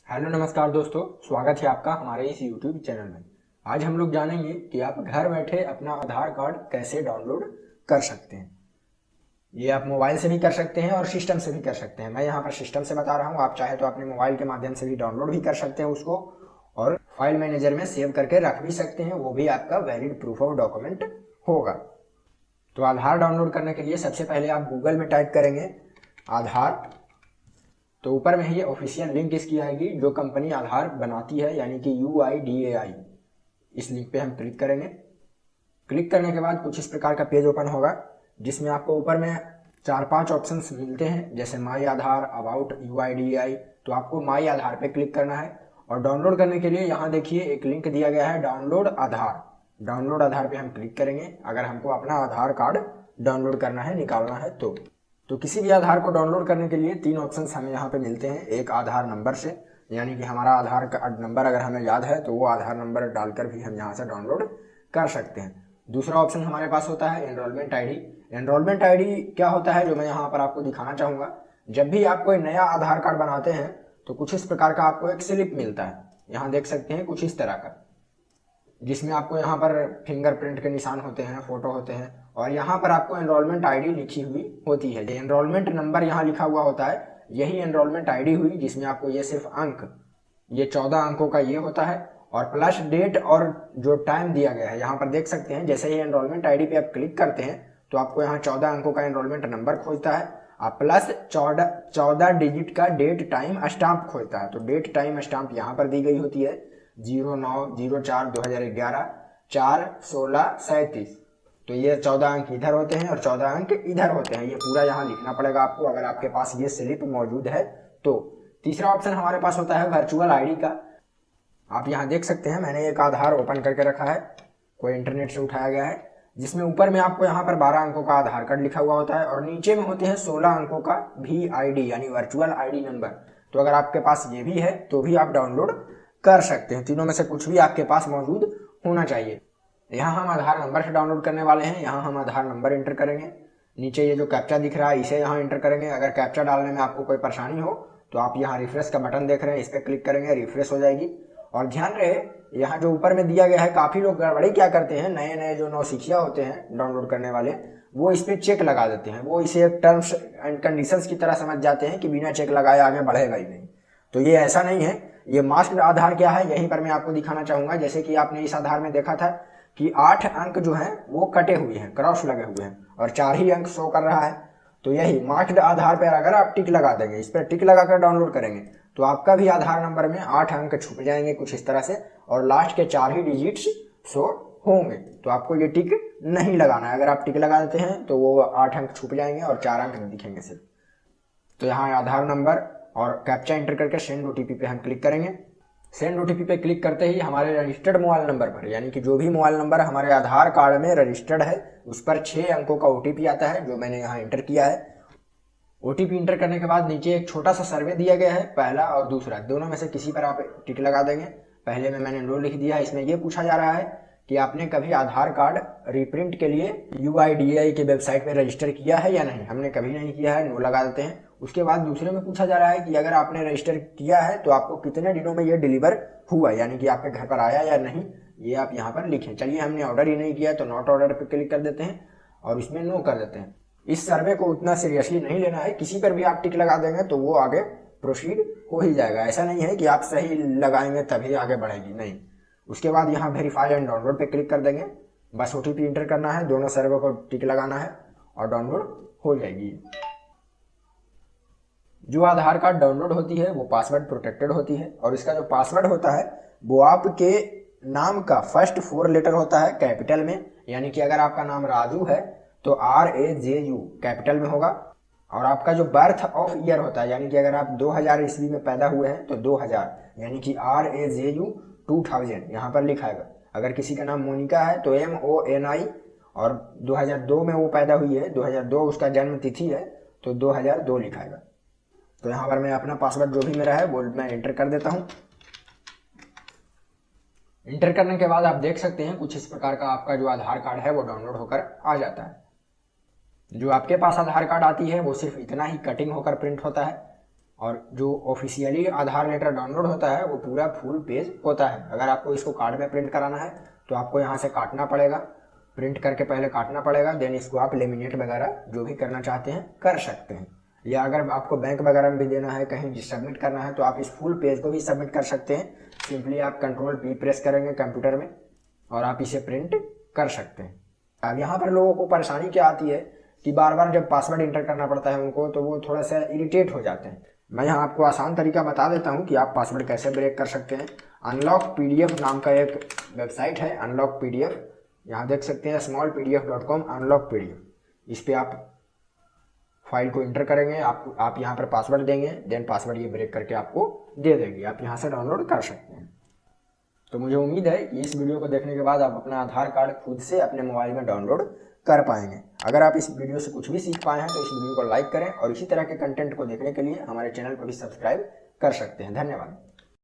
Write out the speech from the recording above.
Hello नमस्कार दोस्तों, स्वागत है आपका हमारे इस YouTube चैनल में। आज हम लोग जानेंगे कि आप घर बैठे अपना आधार कार्ड कैसे डाउनलोड कर सकते हैं। ये आप मोबाइल से भी कर सकते हैं और सिस्टम से भी कर सकते हैं। मैं यहाँ पर सिस्टम से बता रहा हूँ, आप चाहे तो अपने मोबाइल के माध्यम से भी डाउनलोड भी कर सकते हैं उसको, और फाइल मैनेजर में सेव करके रख भी सकते हैं। वो भी आपका वैलिड प्रूफ ऑफ डॉक्यूमेंट होगा। तो आधार डाउनलोड करने के लिए सबसे पहले आप गूगल में टाइप करेंगे आधार, तो ऊपर में ही ऑफिशियल लिंक इसकी आएगी जो कंपनी आधार बनाती है, यानी कि UIDAI। इस लिंक पे हम क्लिक करेंगे। क्लिक करने के बाद कुछ इस प्रकार का पेज ओपन होगा, जिसमें आपको ऊपर में 4-5 ऑप्शंस मिलते हैं, जैसे माई आधार, अबाउट UIDAI। तो आपको माई आधार पे क्लिक करना है और डाउनलोड करने के लिए यहाँ देखिए एक लिंक दिया गया है, डाउनलोड आधार। डाउनलोड आधार पे हम क्लिक करेंगे अगर हमको अपना आधार कार्ड डाउनलोड करना है, निकालना है तो किसी भी आधार को डाउनलोड करने के लिए 3 ऑप्शंस हमें यहाँ पे मिलते हैं। एक आधार नंबर से, यानी कि हमारा आधार कार्ड नंबर अगर हमें याद है तो वो आधार नंबर डालकर भी हम यहाँ से डाउनलोड कर सकते हैं। दूसरा ऑप्शन हमारे पास होता है एनरोलमेंट आईडी। एनरोलमेंट आईडी क्या होता है, जो मैं यहाँ पर आपको दिखाना चाहूँगा। जब भी आप कोई नया आधार कार्ड बनाते हैं तो कुछ इस प्रकार का आपको एक स्लिप मिलता है, यहाँ देख सकते हैं कुछ इस तरह का, जिसमें आपको यहाँ पर फिंगरप्रिंट के निशान होते हैं, फोटो होते हैं, और यहाँ पर आपको एनरोलमेंट आईडी लिखी हुई होती है। एनरोलमेंट नंबर यहाँ लिखा हुआ होता है, यही एनरोलमेंट आईडी हुई, जिसमें आपको ये सिर्फ अंक, ये 14 अंकों का ये होता है, और प्लस डेट और जो टाइम दिया गया है। यहाँ पर देख सकते हैं जैसे ही एनरोलमेंट आईडी पे आप क्लिक करते हैं तो आपको यहाँ 14 अंकों का एनरोलमेंट नंबर खोजता है, प्लस 14 डिजिट का डेट टाइम स्टाम्प खोजता है। तो डेट टाइम स्टाम्प यहाँ पर दी गई होती है 09/04/2011 4/16/37। तो ये 14 अंक इधर होते हैं और 14 अंक इधर होते हैं। ये पूरा यहाँ लिखना पड़ेगा आपको अगर आपके पास ये स्लिप मौजूद है तो। तीसरा ऑप्शन हमारे पास होता है वर्चुअल आईडी का। आप यहाँ देख सकते हैं मैंने एक आधार ओपन करके रखा है, कोई इंटरनेट से उठाया गया है, जिसमें ऊपर में आपको यहाँ पर 12 अंकों का आधार कार्ड लिखा हुआ होता है और नीचे में होते हैं 16 अंकों का VID यानी वर्चुअल आईडी नंबर। तो अगर आपके पास ये भी है तो भी आप डाउनलोड कर सकते हैं। तीनों में से कुछ भी आपके पास मौजूद होना चाहिए। यहाँ हम आधार नंबर से डाउनलोड करने वाले हैं। यहाँ हम आधार नंबर एंटर करेंगे, नीचे ये जो कैप्चा दिख रहा है इसे यहाँ एंटर करेंगे। अगर कैप्चा डालने में आपको कोई परेशानी हो तो आप यहाँ रिफ्रेश का बटन देख रहे हैं, इस पर क्लिक करेंगे, रिफ्रेश हो जाएगी। और ध्यान रहे यहाँ जो ऊपर में दिया गया है, काफ़ी लोग गड़बड़ी क्या करते हैं, नए नए जो नौसिखिया होते हैं डाउनलोड करने वाले, वो इस पर चेक लगा देते हैं। वो इसे एक टर्म्स एंड कंडीशंस की तरह समझ जाते हैं कि बिना चेक लगाए आगे बढ़ेगा ही नहीं। तो ये ऐसा नहीं है। ये मास्क्ड आधार क्या है, यहीं पर मैं आपको दिखाना चाहूँगा। जैसे कि आपने इस आधार में देखा था कि 8 अंक जो हैं वो कटे हुए हैं, क्रॉस लगे हुए हैं, और 4 ही अंक शो कर रहा है। तो यही मार्क्ड आधार पर अगर आप टिक लगा देंगे, इस पर टिक लगाकर डाउनलोड करेंगे तो आपका भी आधार नंबर में 8 अंक छुप जाएंगे कुछ इस तरह से, और लास्ट के 4 ही डिजिट्स शो होंगे। तो आपको ये टिक नहीं लगाना है। अगर आप टिक लगा देते हैं तो वो 8 अंक छुप जाएंगे और 4 अंक दिखेंगे सिर्फ। तो यहाँ आधार नंबर और कैप्चा एंटर करके सेंड OTP पे हम क्लिक करेंगे। सेंड OTP पे क्लिक करते ही हमारे रजिस्टर्ड मोबाइल नंबर पर, यानी कि जो भी मोबाइल नंबर हमारे आधार कार्ड में रजिस्टर्ड है, उस पर 6 अंकों का OTP आता है, जो मैंने यहाँ एंटर किया है। OTP इंटर करने के बाद नीचे एक छोटा सा सर्वे दिया गया है, पहला और दूसरा, दोनों में से किसी पर आप टिक लगा देंगे। पहले में मैंने नो लिख दिया है। इसमें यह पूछा जा रहा है कि आपने कभी आधार कार्ड रिप्रिंट के लिए UIDAI के वेबसाइट पर रजिस्टर किया है या नहीं। हमने कभी नहीं किया है, नो लगा देते हैं। उसके बाद दूसरे में पूछा जा रहा है कि अगर आपने रजिस्टर किया है तो आपको कितने दिनों में ये डिलीवर हुआ, यानी कि आपके घर पर आया या नहीं, ये आप यहाँ पर लिखें। चलिए हमने ऑर्डर ही नहीं किया तो नॉट ऑर्डर पर क्लिक कर देते हैं और इसमें नो कर देते हैं। इस सर्वे को उतना सीरियसली नहीं लेना है, किसी पर भी आप टिक लगा देंगे तो वो आगे प्रोसीड हो ही जाएगा। ऐसा नहीं है कि आप सही लगाएंगे तभी आगे बढ़ेगी, नहीं। उसके बाद यहाँ वेरीफाई एंड डाउनलोड पे क्लिक कर देंगे। बस OTP इंटर करना है, दोनों सर्वे को टिक लगाना है और डाउनलोड हो जाएगी। जो आधार कार्ड डाउनलोड होती है वो पासवर्ड प्रोटेक्टेड होती है, और इसका जो पासवर्ड होता है वो आपके नाम का फर्स्ट 4 लेटर होता है कैपिटल में, यानी कि अगर आपका नाम राजू है तो RAJU कैपिटल में होगा। और आपका जो बर्थ ऑफ ईयर होता है, यानी कि अगर आप 2000 ईस्वी में पैदा हुए हैं तो 2000, यानी कि RAJU 2000 यहाँ पर लिखाएगा। अगर किसी का नाम मोनिका है तो MONI, और 2002 में वो पैदा हुई है, 2002 उसका जन्म तिथि है तो 2002 लिखाएगा। तो यहाँ पर मैं अपना पासवर्ड जो भी मेरा है वो मैं एंटर कर देता हूँ। इंटर करने के बाद आप देख सकते हैं कुछ इस प्रकार का आपका जो आधार कार्ड है वो डाउनलोड होकर आ जाता है। जो आपके पास आधार कार्ड आती है वो सिर्फ इतना ही कटिंग होकर प्रिंट होता है। और जो ऑफिशियली आधार लेटर डाउनलोड होता है वो पूरा फुल पेज होता है। अगर आपको इसको कार्ड में प्रिंट कराना है तो आपको यहाँ से काटना पड़ेगा, प्रिंट करके पहले काटना पड़ेगा, देन इसको आप लेमिनेट वगैरह जो भी करना चाहते हैं कर सकते हैं। या अगर आपको बैंक वगैरह में भी देना है, कहीं सबमिट करना है, तो आप इस फुल पेज को भी सबमिट कर सकते हैं। सिंपली आप Ctrl+P प्रेस करेंगे कंप्यूटर में और आप इसे प्रिंट कर सकते हैं। अब यहाँ पर लोगों को परेशानी क्या आती है कि बार बार जब पासवर्ड इंटर करना पड़ता है उनको, तो वो थोड़ा सा इरिटेट हो जाते हैं। मैं यहाँ आपको आसान तरीका बता देता हूँ कि आप पासवर्ड कैसे ब्रेक कर सकते हैं। अनलॉक PDF नाम का एक वेबसाइट है, अनलॉक PDF, यहाँ देख सकते हैं smallpdf.com अनलॉक PDF। इस पर आप फाइल को इंटर करेंगे, आप यहाँ पर पासवर्ड देंगे, देन पासवर्ड ये ब्रेक करके आपको दे देगी, आप यहाँ से डाउनलोड कर सकते हैं। तो मुझे उम्मीद है कि इस वीडियो को देखने के बाद आप अपना आधार कार्ड खुद से अपने मोबाइल में डाउनलोड कर पाएंगे। अगर आप इस वीडियो से कुछ भी सीख पाए हैं तो इस वीडियो को लाइक करें और इसी तरह के कंटेंट को देखने के लिए हमारे चैनल को भी सब्सक्राइब कर सकते हैं। धन्यवाद।